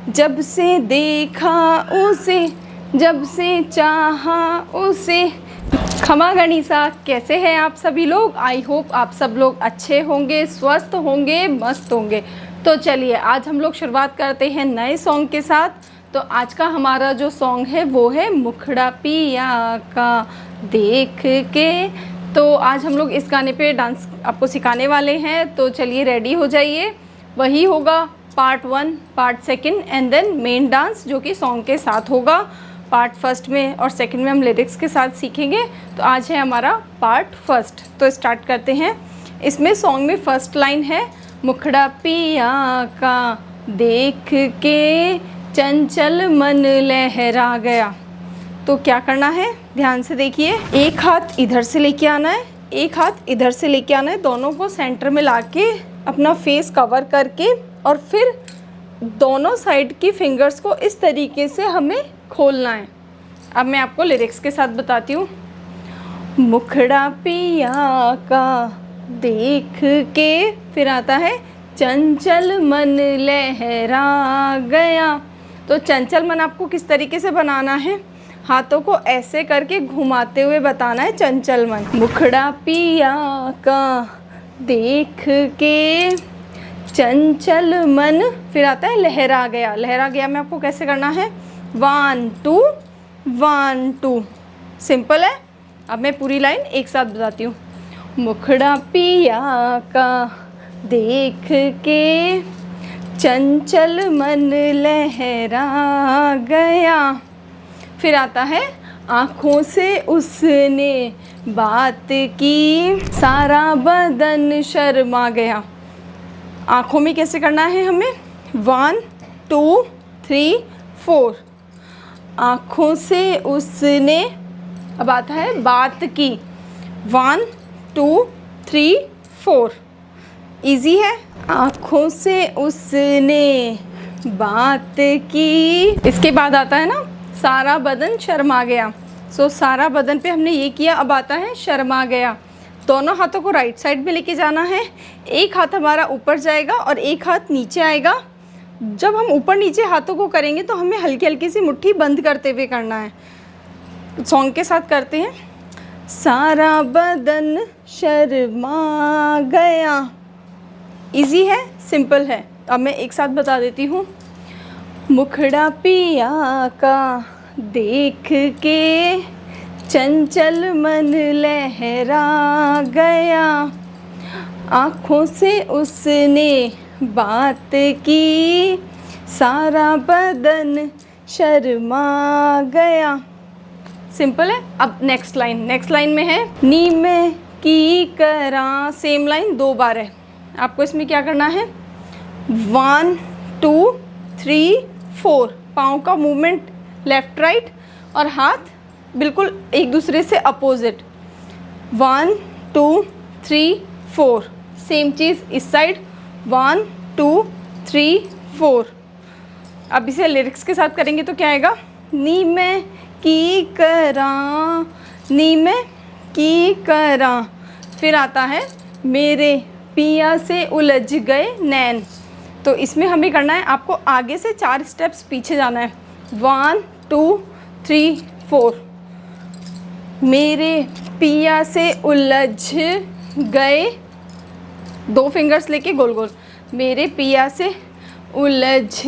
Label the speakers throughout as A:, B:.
A: जब से देखा उसे, जब से चाहा उसे। खमा गणिसा, कैसे हैं आप सभी लोग? आई होप आप सब लोग अच्छे होंगे, स्वस्थ होंगे, मस्त होंगे। तो चलिए आज हम लोग शुरुआत करते हैं नए सॉन्ग के साथ। तो आज का हमारा जो सॉन्ग है वो है मुखड़ा पिया का देख के। तो आज हम लोग इस गाने पे डांस आपको सिखाने वाले हैं। तो चलिए रेडी हो जाइए। वही होगा part 1, part 2 and then main dance, जो कि सॉन्ग के साथ होगा। पार्ट 1 में और 2 में हम लिरिक्स के साथ सीखेंगे। तो आज है हमारा पार्ट 1। तो स्टार्ट करते हैं। इसमें सॉन्ग में फर्स्ट लाइन है, मुखड़ा पिया का देख के चंचल मन लहरा गया। तो क्या करना है, ध्यान से देखिए। एक हाथ इधर से लेके आना है, एक हाथ इधर से लेके आना है। दोनों को सेंटर में लाके अपना फेस कवर करके और फिर दोनों साइड की फिंगर्स को इस तरीके से हमें खोलना है। अब मैं आपको लिरिक्स के साथ बताती हूँ। मुखड़ा पिया का देख के, फिर आता है चंचल मन लहरा गया। तो चंचल मन आपको किस तरीके से बनाना है, हाथों को ऐसे करके घुमाते हुए बताना है चंचल मन। मुखड़ा पिया का देख के चंचल मन, फिर आता है लहरा गया। लहरा गया में आपको कैसे करना है, 1 2 1 2। सिंपल है। अब मैं पूरी लाइन एक साथ बताती हूँ। मुखड़ा पिया का देख के चंचल मन लहरा गया। फिर आता है आँखों से उसने बात की, सारा बदन शर्मा गया। आँखों में कैसे करना है हमें, 1 2 3 4। आँखों से उसने, अब आता है बात की, 1 2 3 4। इजी है। आँखों से उसने बात की, इसके बाद आता है ना सारा बदन शर्मा गया। सो सारा बदन पे हमने ये किया। अब आता है शर्मा गया। दोनों हाथों को राइट साइड में लेके जाना है। एक हाथ हमारा ऊपर जाएगा और एक हाथ नीचे आएगा। जब हम ऊपर नीचे हाथों को करेंगे तो हमें हल्की हल्की सी मुट्ठी बंद करते हुए करना है। सॉन्ग के साथ करते हैं। सारा बदन शर्मा गया। इजी है, सिंपल है। अब मैं एक साथ बता देती हूँ। मुखड़ा पिया का देख के चंचल मन लहरा गया। आँखों से उसने बात की, सारा बदन शर्मा गया। सिंपल है। अब नेक्स्ट लाइन में है, नी में की करा। सेम लाइन 2 बार है। आपको इसमें क्या करना है, 1 2 3 4। पाँव का मूवमेंट लेफ़्ट राइट और हाथ बिल्कुल एक दूसरे से अपोजिट। 1 2 3 4। सेम चीज़ इस साइड, 1 2 3 4। अब इसे लिरिक्स के साथ करेंगे तो क्या आएगा, नी में की करा, नी में की करा। फिर आता है मेरे पिया से उलझ गए नैन। तो इसमें हमें करना है, आपको आगे से 4 स्टेप्स पीछे जाना है। 1 2 3 4। मेरे पिया से उलझ गए, 2 फिंगर्स लेके गोल गोल। मेरे पिया से उलझ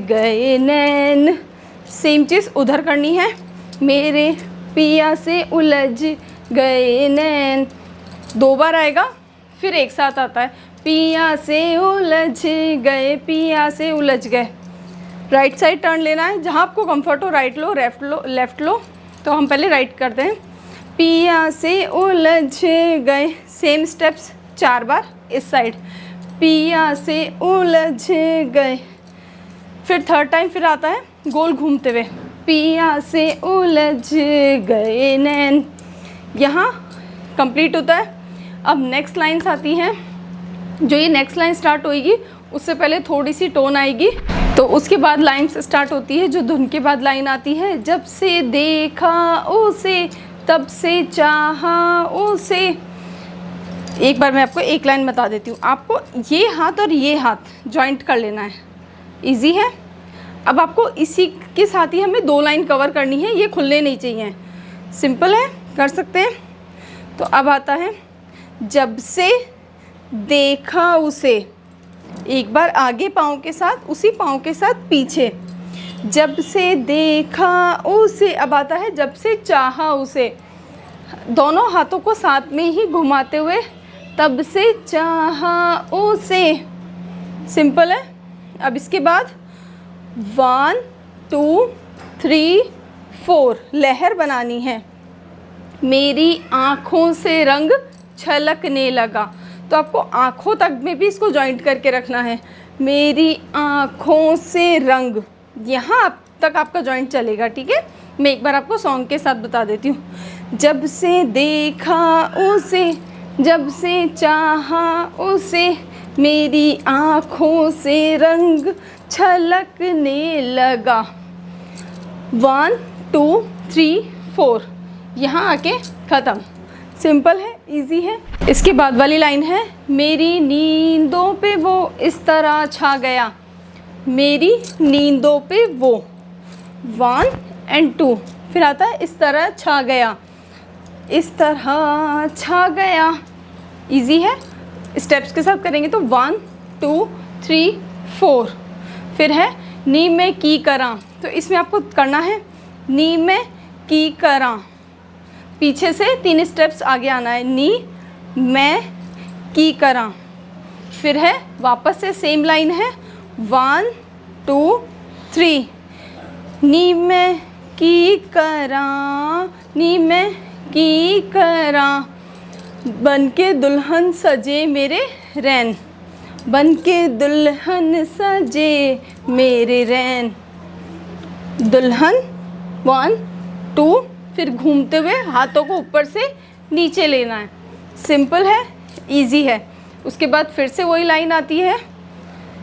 A: गए नैन। सेम चीज़ उधर करनी है। मेरे पिया से उलझ गए नैन। 2 बार आएगा। फिर एक साथ आता है, पिया से उलझ गए, पिया से उलझ गए। राइट साइड टर्न लेना है। जहाँ आपको कंफर्ट हो, राइट लो, लेफ़्ट लो। तो हम पहले राइट करते हैं। पिया से उलझ गए, सेम स्टेप्स 4 बार इस साइड। पिया से उलझ गए। फिर थर्ड टाइम फिर आता है गोल घूमते हुए, पिया से उलझ गए नैन। यहाँ कंप्लीट होता है। अब नेक्स्ट लाइन्स आती हैं। जो ये नेक्स्ट लाइन स्टार्ट होएगी उससे पहले थोड़ी सी टोन आएगी, तो उसके बाद लाइन्स स्टार्ट होती है जो धुन के बाद लाइन आती है। जब से देखा उसे, तब से चाहा उसे। एक बार मैं आपको एक लाइन बता देती हूँ। आपको ये हाथ और ये हाथ जॉइंट कर लेना है। इजी है। अब आपको इसी के साथ ही हमें 2 लाइन कवर करनी है, ये खुलने नहीं चाहिए। सिंपल है, कर सकते हैं। तो अब आता है जब से देखा उसे, एक बार आगे पाँव के साथ, उसी पाँव के साथ पीछे, जब से देखा उसे। अब आता है जब से चाहा उसे, दोनों हाथों को साथ में ही घुमाते हुए, तब से चाहा उसे। सिंपल है। अब इसके बाद 1 2 3 4 लहर बनानी है। मेरी आँखों से रंग छलकने लगा, तो आपको आँखों तक में भी इसको जॉइंट करके रखना है। मेरी आँखों से रंग, यहाँ तक आपका जॉइंट चलेगा, ठीक है। मैं एक बार आपको सॉन्ग के साथ बता देती हूँ। जब से देखा उसे, जब से चाहा उसे, मेरी आँखों से रंग छलकने लगा। 1 2 3 4, यहाँ आके ख़त्म। सिंपल है, इजी है। इसके बाद वाली लाइन है मेरी नींदों पे वो इस तरह छा गया। मेरी नींदों पे वो, 1 और 2, फिर आता है इस तरह छा गया, इस तरह छा गया। इजी है, स्टेप्स के साथ करेंगे तो 1 2 3 4। फिर है नी मैं की करा, तो इसमें आपको करना है नी मैं की करा, पीछे से 3 स्टेप्स आगे आना है। नी मैं की करा, फिर है वापस से सेम लाइन है 1 2 3। नी मैं की करा, नी मैं की करा, बन के दुल्हन सजे मेरे रैन, बन के दुल्हन सजे मेरे रैन। दुल्हन 1 2, फिर घूमते हुए हाथों को ऊपर से नीचे लेना है। सिंपल है, इजी है। उसके बाद फिर से वही लाइन आती है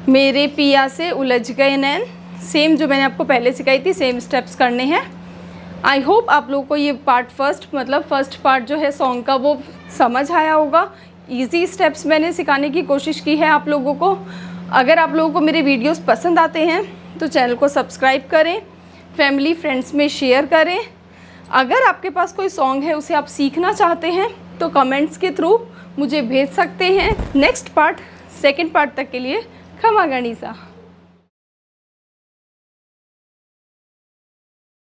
A: मेरे पिया से उलझ गए नैन, सेम जो मैंने आपको पहले सिखाई थी, सेम स्टेप्स करने हैं। आई होप आप लोगों को ये पार्ट फर्स्ट पार्ट जो है सॉन्ग का वो समझ आया होगा। इजी स्टेप्स मैंने सिखाने की कोशिश की है आप लोगों को। अगर आप लोगों को मेरे वीडियोस पसंद आते हैं तो चैनल को सब्सक्राइब करें, फैमिली फ्रेंड्स में शेयर करें। अगर आपके पास कोई सॉन्ग है उसे आप सीखना चाहते हैं तो कमेंट्स के थ्रू मुझे भेज सकते हैं। नेक्स्ट पार्ट, सेकंड पार्ट तक के लिए खमा गणिसा।